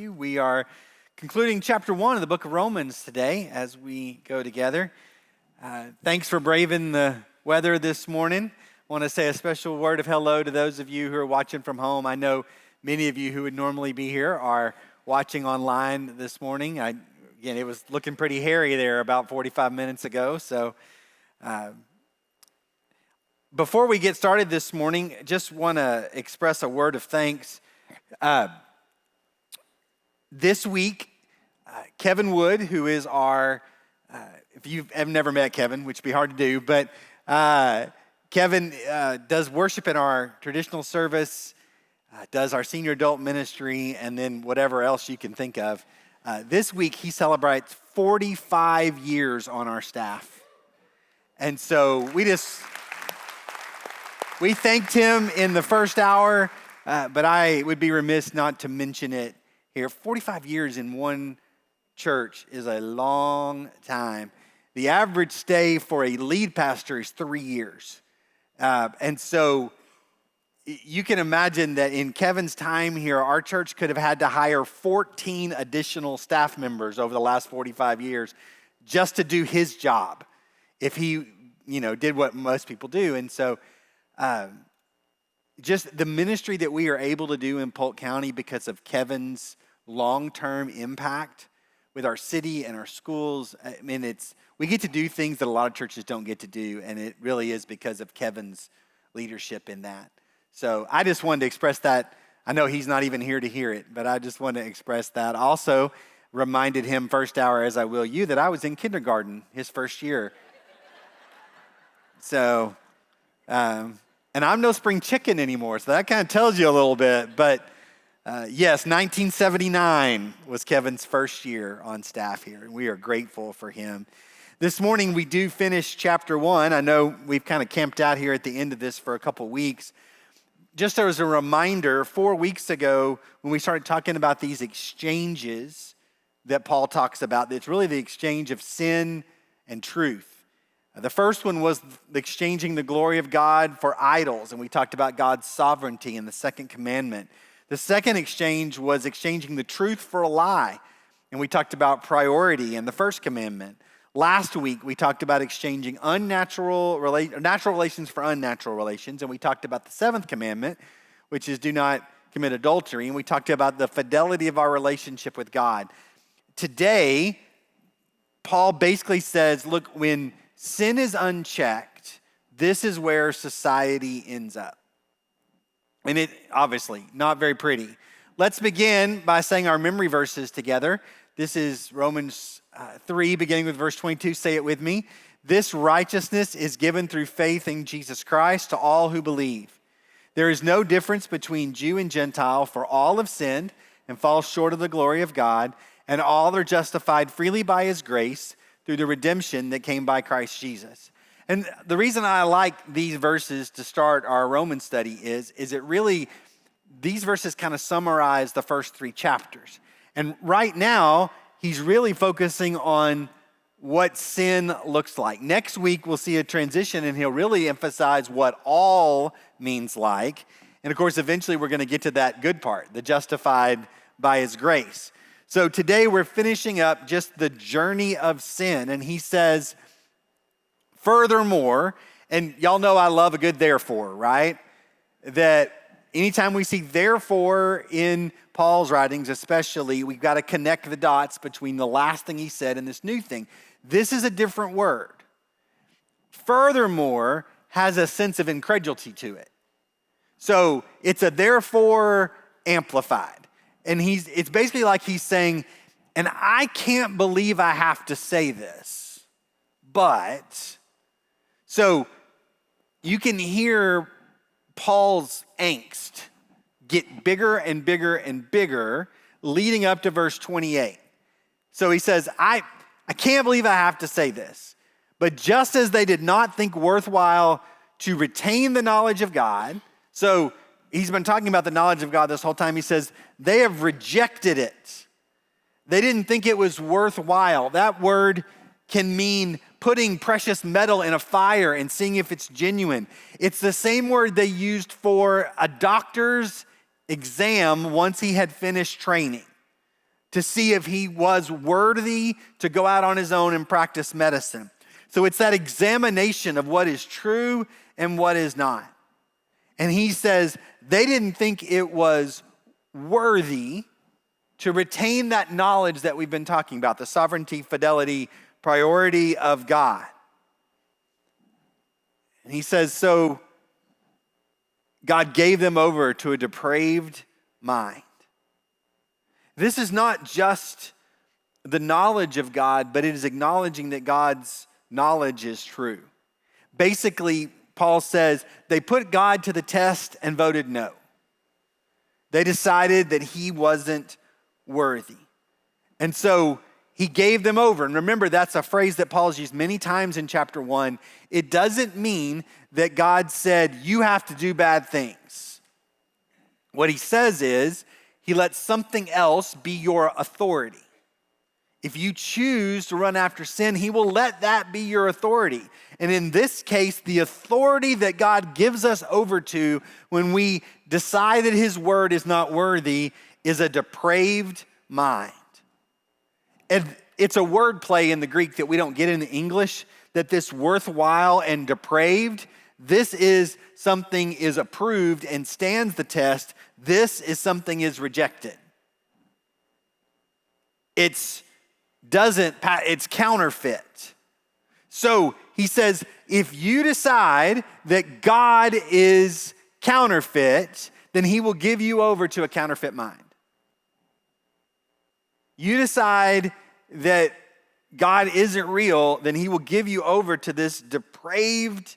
you. We are concluding chapter 1 of the book of Romans today as we go together. Thanks for braving the weather this morning. I want to say a special word of hello to those of you who are watching from home. I know many of you who would normally be here are watching online this morning. Again, it was looking pretty hairy there about 45 minutes ago. So before we get started this morning, just want to express a word of thanks. This week, Kevin Wood, who is our, if you have never met Kevin, which would be hard to do, but Kevin does worship in our traditional service, does our senior adult ministry, and then whatever else you can think of. This week, he celebrates 45 years on our staff. And so we thanked him in the first hour, but I would be remiss not to mention it here. 45 years in one church is a long time. The average stay for a lead pastor is 3 years. And so you can imagine that in Kevin's time here, our church could have had to hire 14 additional staff members over the last 45 years just to do his job if he, did what most people do. And so just the ministry that we are able to do in Polk County because of Kevin's long-term impact with our city and our schools. I mean, we get to do things that a lot of churches don't get to do, and it really is because of Kevin's leadership in that. So I just wanted to express that. I know he's not even here to hear it, but I just wanted to express that. Also reminded him first hour, as I will you, that I was in kindergarten his first year. So, and I'm no spring chicken anymore, so that kind of tells you a little bit. But yes, 1979 was Kevin's first year on staff here, and we are grateful for him. This morning, we do finish chapter 1. I know we've kind of camped out here at the end of this for a couple weeks. Just as a reminder, 4 weeks ago, when we started talking about these exchanges that Paul talks about, it's really the exchange of sin and truth. The first one was exchanging the glory of God for idols, and we talked about God's sovereignty in the second commandment. The second exchange was exchanging the truth for a lie, and we talked about priority in the first commandment. Last week, we talked about exchanging natural relations for unnatural relations, and we talked about the seventh commandment, which is do not commit adultery, and we talked about the fidelity of our relationship with God. Today, Paul basically says, look, when sin is unchecked, this is where society ends up. And it, obviously, not very pretty. Let's begin by saying our memory verses together. This is Romans 3, beginning with verse 22. Say it with me. This righteousness is given through faith in Jesus Christ to all who believe. There is no difference between Jew and Gentile, for all have sinned and fall short of the glory of God, and all are justified freely by his grace through the redemption that came by Christ Jesus. And the reason I like these verses to start our Roman study is it really, these verses kind of summarize the first 3 chapters. And right now, he's really focusing on what sin looks like. Next week, we'll see a transition, and he'll really emphasize what all means like. And of course, eventually, we're going to get to that good part, the justified by his grace. So today, we're finishing up just the journey of sin. And he says, furthermore, and y'all know I love a good therefore, right? That anytime we see therefore in Paul's writings especially, we've got to connect the dots between the last thing he said and this new thing. This is a different word. Furthermore has a sense of incredulity to it. So it's a therefore amplified. And it's basically like he's saying, and I can't believe I have to say this, but... So you can hear Paul's angst get bigger and bigger and bigger leading up to verse 28. So he says, I can't believe I have to say this, but just as they did not think worthwhile to retain the knowledge of God, so he's been talking about the knowledge of God this whole time. He says, they have rejected it. They didn't think it was worthwhile. That word can mean putting precious metal in a fire and seeing if it's genuine. It's the same word they used for a doctor's exam once he had finished training. to see if he was worthy to go out on his own and practice medicine. So it's that examination of what is true and what is not. And he says they didn't think it was worthy to retain that knowledge that we've been talking about, the sovereignty, fidelity, priority of God. And he says, so God gave them over to a depraved mind. This is not just the knowledge of God, but it is acknowledging that God's knowledge is true. Basically, Paul says they put God to the test and voted no. They decided that he wasn't worthy. And so he gave them over. And remember, that's a phrase that Paul's used many times in chapter 1. It doesn't mean that God said, you have to do bad things. What he says is, he lets something else be your authority. If you choose to run after sin, he will let that be your authority. And in this case, the authority that God gives us over to when we decide that his word is not worthy is a depraved mind. And it's a word play in the Greek that we don't get in the English, that this worthwhile and depraved, this is something is approved and stands the test. This is something is rejected. It's counterfeit. So he says, if you decide that God is counterfeit, then he will give you over to a counterfeit mind. You decide that God isn't real, then he will give you over to this depraved,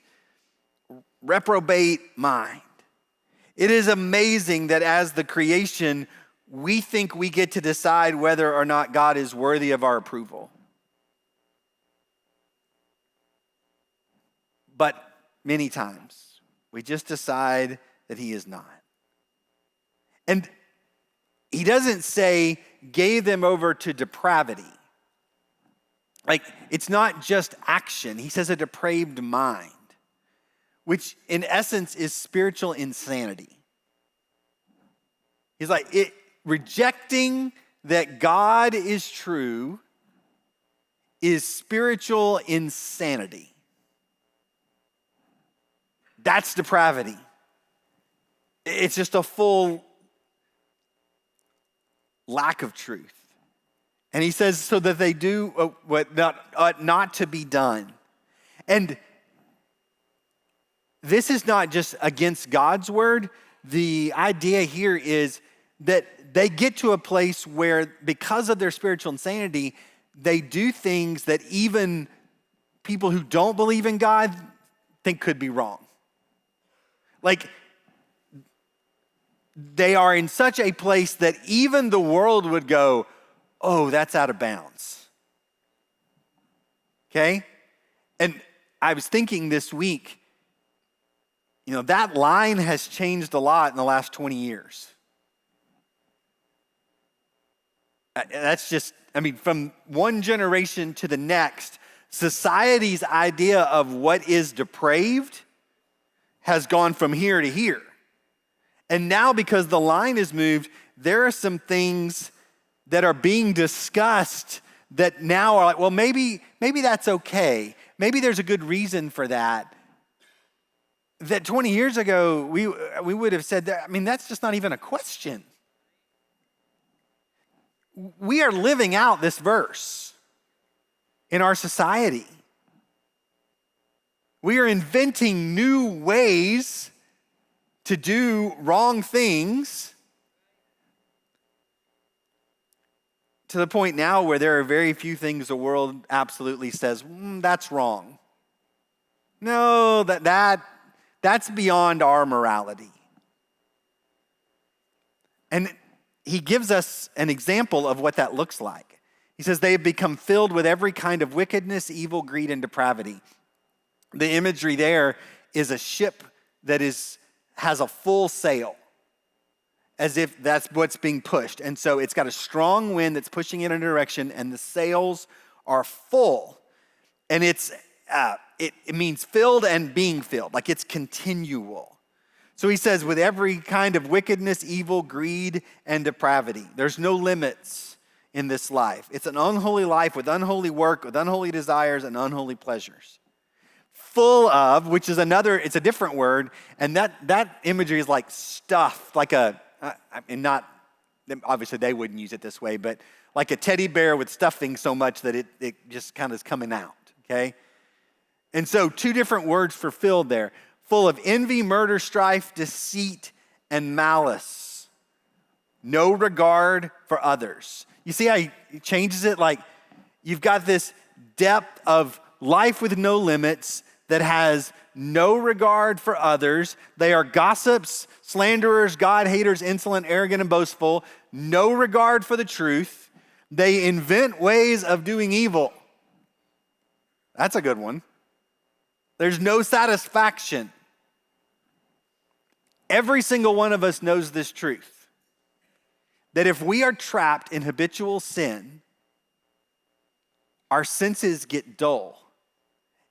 reprobate mind. It is amazing that as the creation, we think we get to decide whether or not God is worthy of our approval. But many times, we just decide that he is not. And he doesn't say, gave them over to depravity. Like, it's not just action. He says a depraved mind, which in essence is spiritual insanity. He's like, rejecting that God is true is spiritual insanity. That's depravity. It's just a full lack of truth. And he says, so that they do what ought not to be done. And this is not just against God's word. The idea here is that they get to a place where, because of their spiritual insanity, they do things that even people who don't believe in God think could be wrong. Like, they are in such a place that even the world would go, oh, that's out of bounds. Okay? And I was thinking this week, that line has changed a lot in the last 20 years. That's just, from one generation to the next, society's idea of what is depraved has gone from here to here. And now, because the line is moved, there are some things that are being discussed that now are like, well, maybe that's okay. Maybe there's a good reason for that. That 20 years ago, we would have said that, that's just not even a question. We are living out this verse in our society. We are inventing new ways to do wrong things to the point now where there are very few things the world absolutely says, that's wrong. No, that's beyond our morality. And he gives us an example of what that looks like. He says, they have become filled with every kind of wickedness, evil, greed, and depravity. The imagery there is a ship that has a full sail, as if that's what's being pushed. And so it's got a strong wind that's pushing it in a direction, and the sails are full. And it means filled and being filled, like it's continual. So he says, with every kind of wickedness, evil, greed, and depravity. There's no limits in this life. It's an unholy life with unholy work, with unholy desires and unholy pleasures. Full of, which is it's a different word, and that imagery is like stuff, like obviously they wouldn't use it this way, but like a teddy bear with stuffing so much that it just kind of is coming out, okay? And so 2 different words for filled there. Full of envy, murder, strife, deceit, and malice. No regard for others. You see how he changes it? Like you've got this depth of life with no limits that has no regard for others. They are gossips, slanderers, God haters, insolent, arrogant, and boastful. No regard for the truth. They invent ways of doing evil. That's a good one. There's no satisfaction. Every single one of us knows this truth, that if we are trapped in habitual sin, our senses get dull,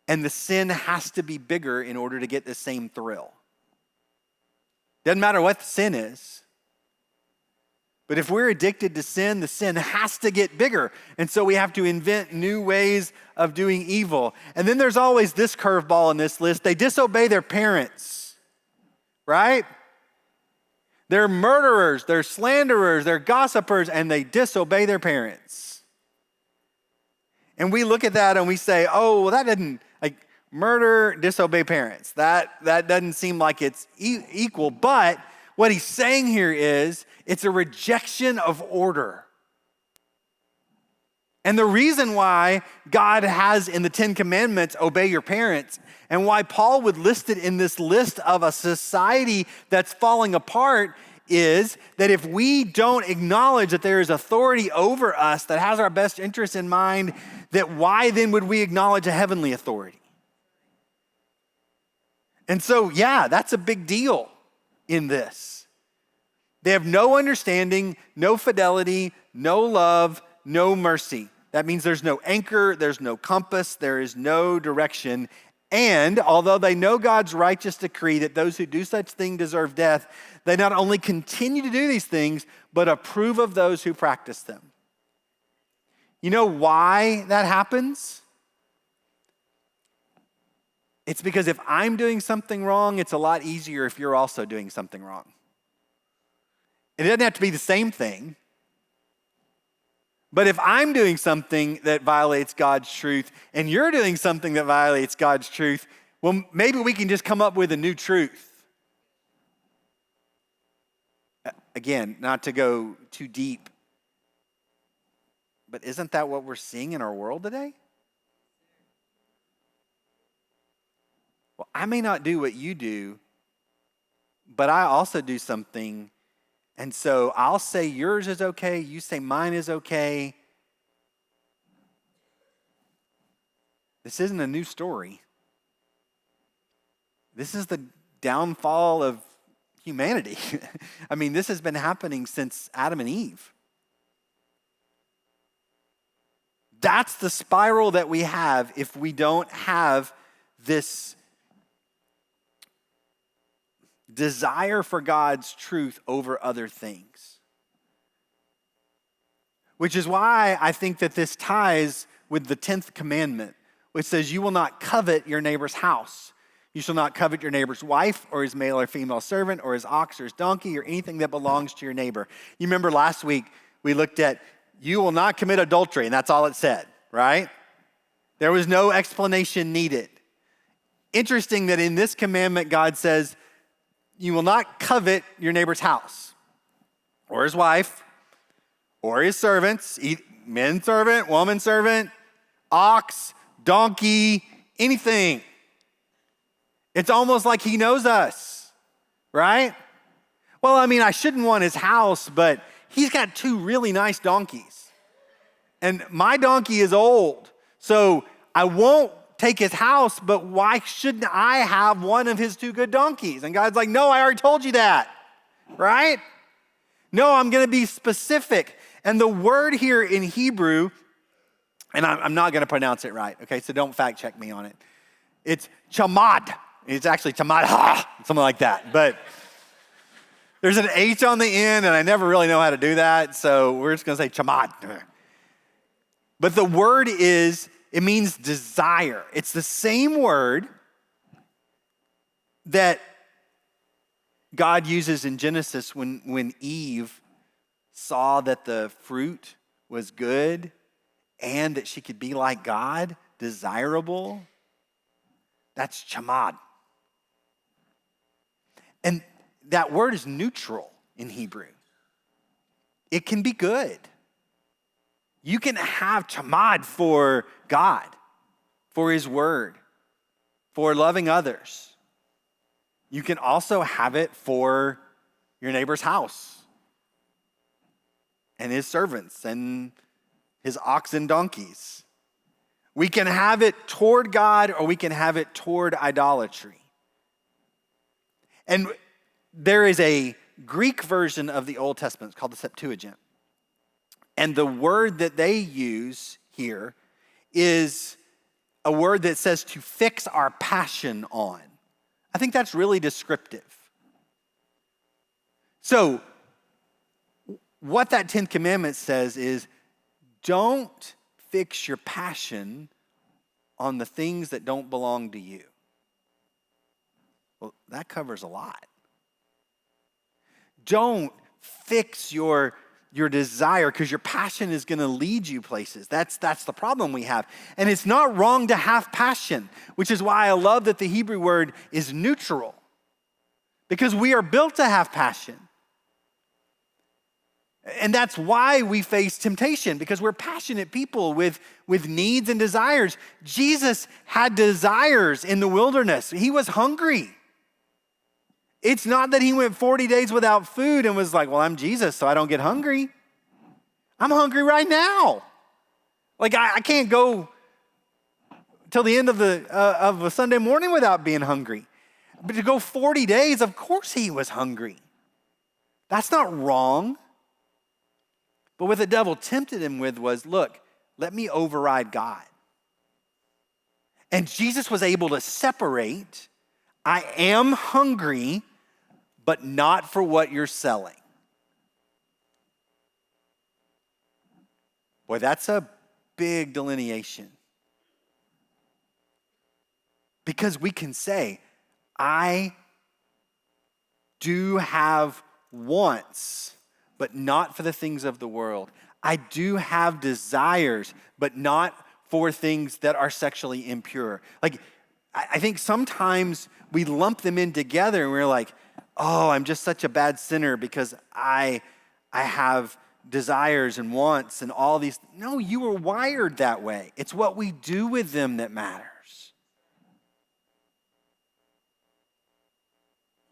and the sin has to be bigger in order to get the same thrill. Doesn't matter what the sin is. But if we're addicted to sin, the sin has to get bigger. And so we have to invent new ways of doing evil. And then there's always this curveball in this list. They disobey their parents, right? They're murderers, they're slanderers, they're gossipers, and they disobey their parents. And we look at that and we say, oh, well, that doesn't, like murder, disobey parents. That doesn't seem like it's equal. But what he's saying here is it's a rejection of order. And the reason why God has in the 10 Commandments, obey your parents, and why Paul would list it in this list of a society that's falling apart is that if we don't acknowledge that there is authority over us that has our best interests in mind, that why then would we acknowledge a heavenly authority? And so, yeah, that's a big deal in this. They have no understanding, no fidelity, no love, no mercy. That means there's no anchor, there's no compass, there is no direction. And although they know God's righteous decree that those who do such things deserve death, they not only continue to do these things, but approve of those who practice them. You know why that happens? It's because if I'm doing something wrong, it's a lot easier if you're also doing something wrong. It doesn't have to be the same thing. But if I'm doing something that violates God's truth and you're doing something that violates God's truth, well, maybe we can just come up with a new truth. Again, not to go too deep, but isn't that what we're seeing in our world today? Well, I may not do what you do, but I also do something. And so I'll say yours is okay, you say mine is okay. This isn't a new story. This is the downfall of humanity. I mean, this has been happening since Adam and Eve. That's the spiral that we have if we don't have this desire for God's truth over other things. Which is why I think that this ties with the 10th commandment, which says, you will not covet your neighbor's house. You shall not covet your neighbor's wife or his male or female servant or his ox or his donkey or anything that belongs to your neighbor. You remember last week we looked at, you will not commit adultery, and that's all it said, right? There was no explanation needed. Interesting that in this commandment, God says, you will not covet your neighbor's house or his wife or his servants, men servant, woman servant, ox, donkey, anything. It's almost like he knows us, right? Well, I mean, I shouldn't want his house, but he's got 2 really nice donkeys. And my donkey is old, so I won't take his house, but why shouldn't I have one of his 2 good donkeys? And God's like, no, I already told you that, right? No, I'm going to be specific. And the word here in Hebrew, and I'm not going to pronounce it right, okay? So don't fact check me on it. It's chamad. It's actually chamad, something like that. But there's an H on the end, and I never really know how to do that, so we're just going to say chamad. But the word it means desire. It's the same word that God uses in Genesis when Eve saw that the fruit was good and that she could be like God, desirable. That's chamad. And that word is neutral in Hebrew. It can be good. You can have chamad for God, for his word, for loving others. You can also have it for your neighbor's house and his servants and his ox and donkeys. We can have it toward God or we can have it toward idolatry. And there is a Greek version of the Old Testament. It's called the Septuagint. And the word that they use here is a word that says to fix our passion on. I think that's really descriptive. So, what that 10th commandment says is, don't fix your passion on the things that don't belong to you. Well, that covers a lot. Don't fix your desire because your passion is going to lead you places. That's the problem we have. And it's not wrong to have passion, which is why I love that the Hebrew word is neutral, because we are built to have passion. And that's why we face temptation, because we're passionate people with needs and desires. Jesus had desires in the wilderness. He was hungry. It's not that he went 40 days without food and was like, well, I'm Jesus, so I don't get hungry. I'm hungry right now. Like, I can't go till the end of a Sunday morning without being hungry. But to go 40 days, of course he was hungry. That's not wrong. But what the devil tempted him with was, look, let me override God. And Jesus was able to separate, I am hungry, but not for what you're selling. Boy, that's a big delineation. Because we can say, I do have wants, but not for the things of the world. I do have desires, but not for things that are sexually impure. Like, I think sometimes we lump them in together and we're like, oh, I'm just such a bad sinner because I have desires and wants and all these. No, you were wired that way. It's what we do with them that matters.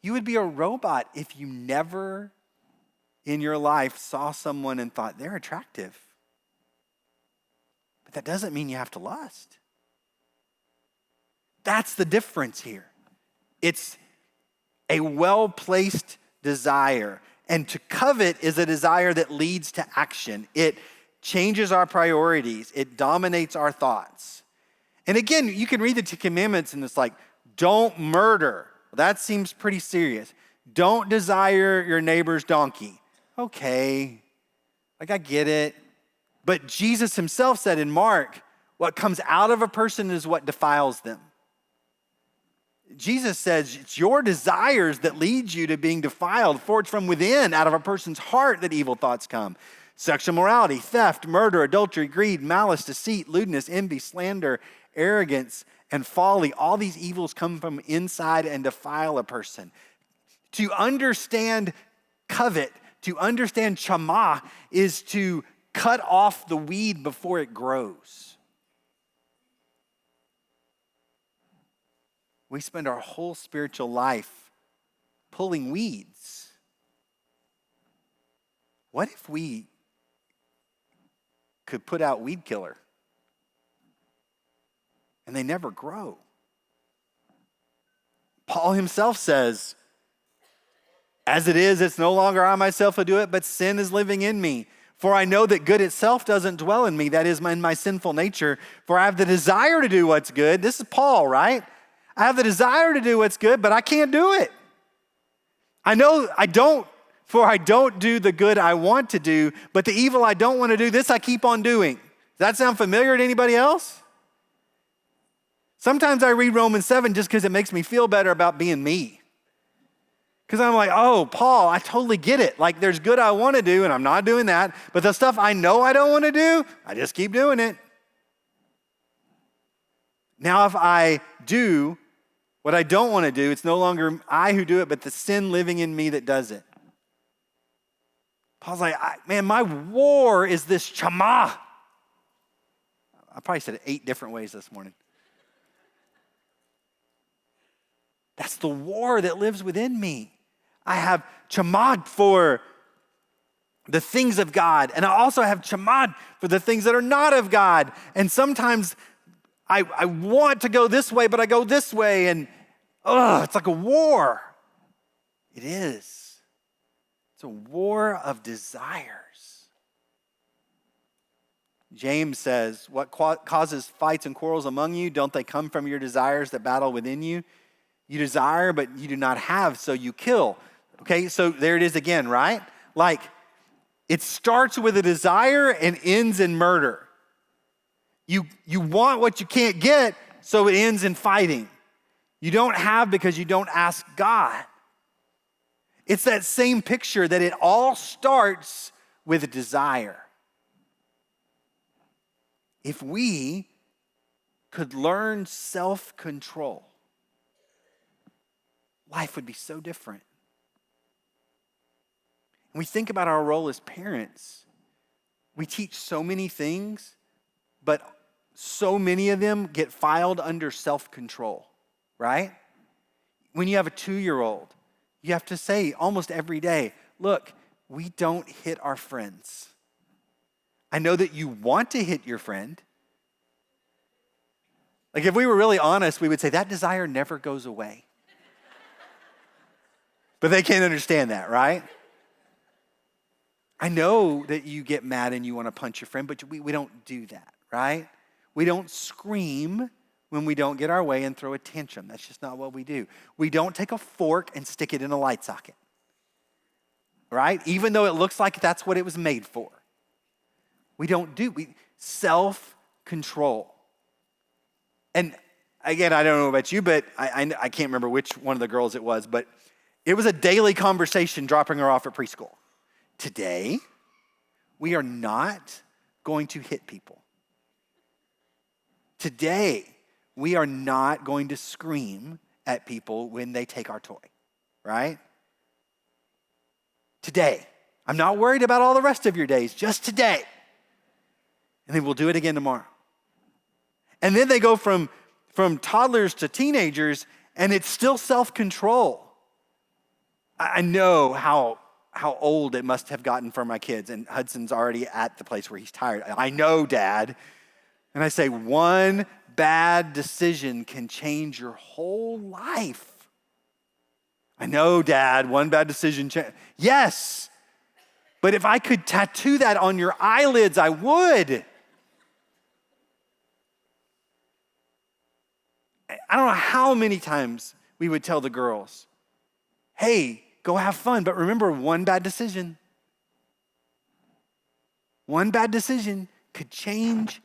You would be a robot if you never in your life saw someone and thought they're attractive. But that doesn't mean you have to lust. That's the difference here. It's a well-placed desire. And to covet is a desire that leads to action. It changes our priorities. It dominates our thoughts. And again, you can read the 10 Commandments and it's like, don't murder. Well, that seems pretty serious. Don't desire your neighbor's donkey. Okay, like I get it. But Jesus himself said in Mark, what comes out of a person is what defiles them. Jesus says it's your desires that lead you to being defiled, for it's from within, out of a person's heart, that evil thoughts come. Sexual immorality, theft, murder, adultery, greed, malice, deceit, lewdness, envy, slander, arrogance, and folly. All these evils come from inside and defile a person. To understand covet, to understand chama, is to cut off the weed before it grows. We spend our whole spiritual life pulling weeds. What if we could put out weed killer and they never grow? Paul himself says, as it is, it's no longer I myself who do it, but sin is living in me. For I know that good itself doesn't dwell in me, that is in my sinful nature. For I have the desire to do what's good. This is Paul, right? I have the desire to do what's good, but I can't do it. I know I don't, for I don't do the good I want to do, but the evil I don't want to do, this I keep on doing. that sound familiar to anybody else? Sometimes I read Romans 7 just because it makes me feel better about being me. Because I'm like, oh, Paul, I totally get it. Like, there's good I want to do, and I'm not doing that. But the stuff I know I don't want to do, I just keep doing it. Now, if I do what I don't want to do, it's no longer I who do it, but the sin living in me that does it. Paul's like, man, my war is this chama. I probably said it 8 different ways this morning. That's the war that lives within me. I have chamad for the things of God, and I also have chamad for the things that are not of God. And sometimes I want to go this way, but I go this way, and it's like a war. It is. It's a war of desires. James says, what causes fights and quarrels among you? Don't they come from your desires that battle within you? You desire, but you do not have, so you kill. Okay, so there it is again, right? Like, it starts with a desire and ends in murder. You want what you can't get, so it ends in fighting. You don't have because you don't ask God. It's that same picture that it all starts with a desire. If we could learn self-control, life would be so different. When we think about our role as parents, we teach so many things, but so many of them get filed under self-control, right? When you have a 2-year-old, you have to say almost every day, look, we don't hit our friends. I know that you want to hit your friend. Like, if we were really honest, we would say that desire never goes away. But they can't understand that, right? I know that you get mad and you want to punch your friend, but we don't do that, right? We don't scream when we don't get our way and throw a tantrum. That's just not what we do. We don't take a fork and stick it in a light socket, right? Even though it looks like that's what it was made for. We don't do. Self-control. And again, I don't know about you, but I can't remember which one of the girls it was, but it was a daily conversation dropping her off at preschool. Today, we are not going to hit people. Today, we are not going to scream at people when they take our toy, right? Today. I'm not worried about all the rest of your days, just today. And then we'll do it again tomorrow. And then they go from toddlers to teenagers, and it's still self-control. I know how old it must have gotten for my kids, and Hudson's already at the place where he's tired. I know, Dad. And I say, one bad decision can change your whole life. I know, Dad, one bad decision. Yes, but if I could tattoo that on your eyelids, I would. I don't know how many times we would tell the girls, hey, go have fun, but remember, one bad decision. One bad decision could change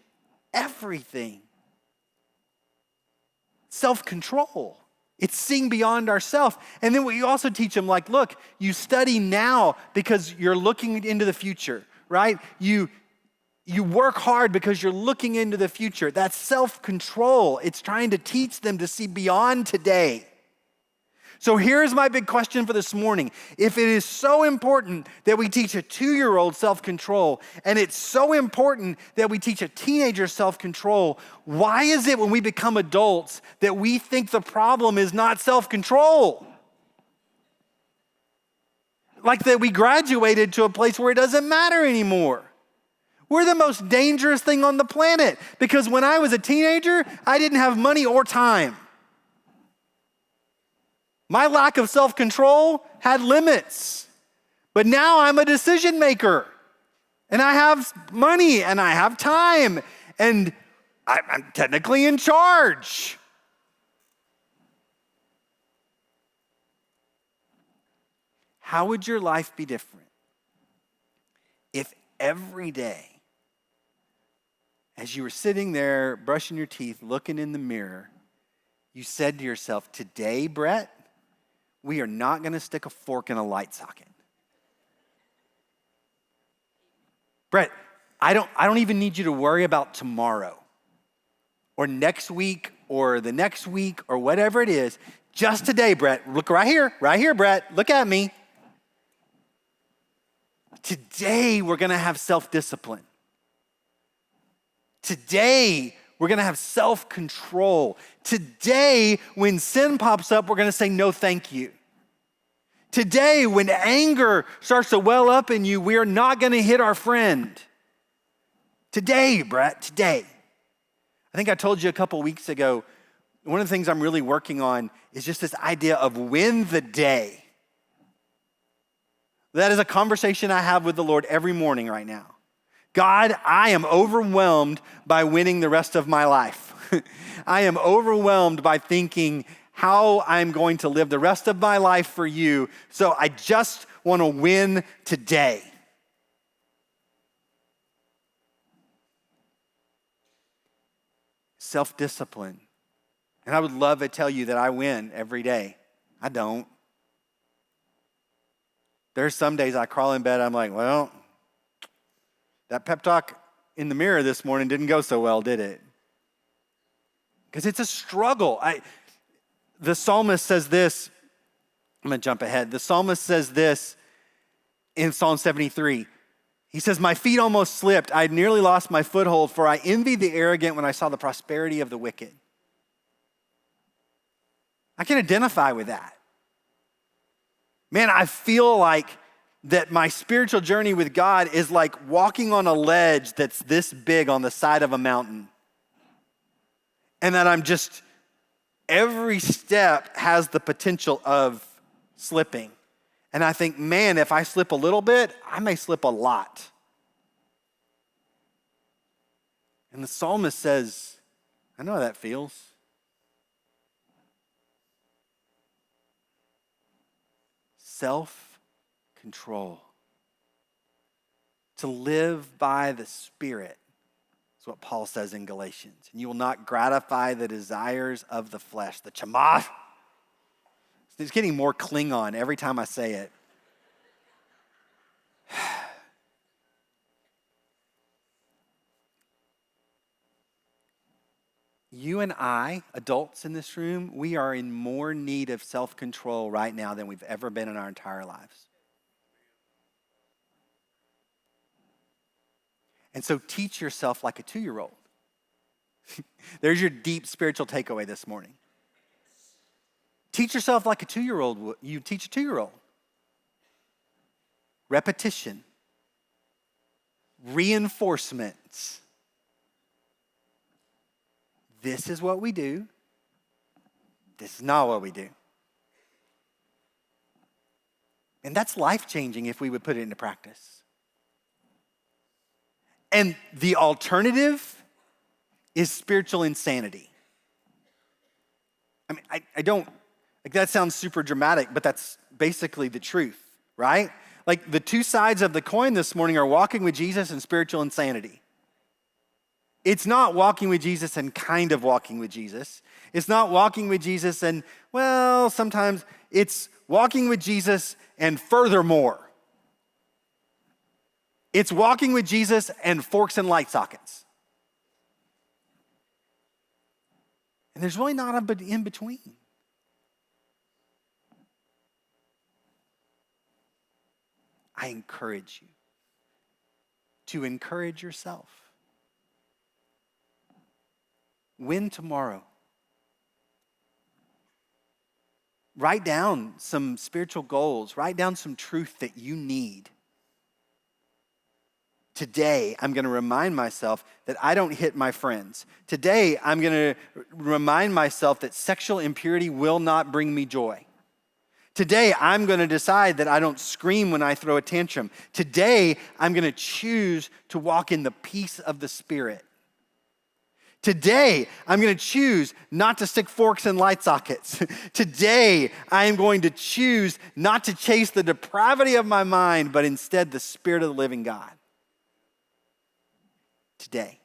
everything. Self-control. It's seeing beyond ourselves. And then we also teach them, like, look, you study now because you're looking into the future, right? You work hard because you're looking into the future. That's self-control. It's trying to teach them to see beyond today. So here's my big question for this morning. If it is so important that we teach a 2-year-old self-control, and it's so important that we teach a teenager self-control, why is it when we become adults that we think the problem is not self-control? Like that we graduated to a place where it doesn't matter anymore. We're the most dangerous thing on the planet because when I was a teenager, I didn't have money or time. My lack of self-control had limits. But now I'm a decision maker. And I have money and I have time. And I'm technically in charge. How would your life be different if every day as you were sitting there brushing your teeth, looking in the mirror, you said to yourself, today, Brett, we are not going to stick a fork in a light socket. Brett, I don't even need you to worry about tomorrow or next week or the next week or whatever it is. Just today, Brett, look right here, Brett, look at me. Today, we're going to have self-discipline. Today, we're going to have self-control. Today, when sin pops up, we're going to say, no, thank you. Today, when anger starts to well up in you, we are not going to hit our friend. Today, Brett, today. I think I told you a couple weeks ago, one of the things I'm really working on is just this idea of win the day. That is a conversation I have with the Lord every morning right now. God, I am overwhelmed by winning the rest of my life. I am overwhelmed by thinking how I'm going to live the rest of my life for you. So I just want to win today. Self-discipline. And I would love to tell you that I win every day. I don't. There's some days I crawl in bed, I'm like, well, that pep talk in the mirror this morning didn't go so well, did it? Because it's a struggle. The psalmist says this, I'm going to jump ahead. The psalmist says this in Psalm 73. He says, my feet almost slipped. I had nearly lost my foothold, for I envied the arrogant when I saw the prosperity of the wicked. I can identify with that. Man, I feel like that my spiritual journey with God is like walking on a ledge that's this big on the side of a mountain. And that I'm just, every step has the potential of slipping. And I think, man, if I slip a little bit, I may slip a lot. And the psalmist says, I know how that feels. Self-control. To live by the Spirit is what Paul says in Galatians. And you will not gratify the desires of the flesh, the chamah. It's getting more Klingon every time I say it. You and I, adults in this room, we are in more need of self-control right now than we've ever been in our entire lives. And so teach yourself like a 2-year-old. There's your deep spiritual takeaway this morning. Teach yourself like a 2-year-old. You teach a 2-year-old. Repetition. Reinforcements. This is what we do. This is not what we do. And that's life-changing if we would put it into practice. And the alternative is spiritual insanity. I mean, I don't, like that sounds super dramatic, but that's basically the truth, right? Like the two sides of the coin this morning are walking with Jesus and spiritual insanity. It's not walking with Jesus and kind of walking with Jesus. It's not walking with Jesus and, well, sometimes it's walking with Jesus and furthermore. It's walking with Jesus and forks and light sockets. And there's really not an in between. I encourage you to encourage yourself. Win tomorrow. Write down some spiritual goals. Write down some truth that you need. Today, I'm going to remind myself that I don't hit my friends. Today, I'm going to remind myself that sexual impurity will not bring me joy. Today, I'm going to decide that I don't scream when I throw a tantrum. Today, I'm going to choose to walk in the peace of the Spirit. Today, I'm going to choose not to stick forks in light sockets. Today, I am going to choose not to chase the depravity of my mind, but instead the Spirit of the living God. Today.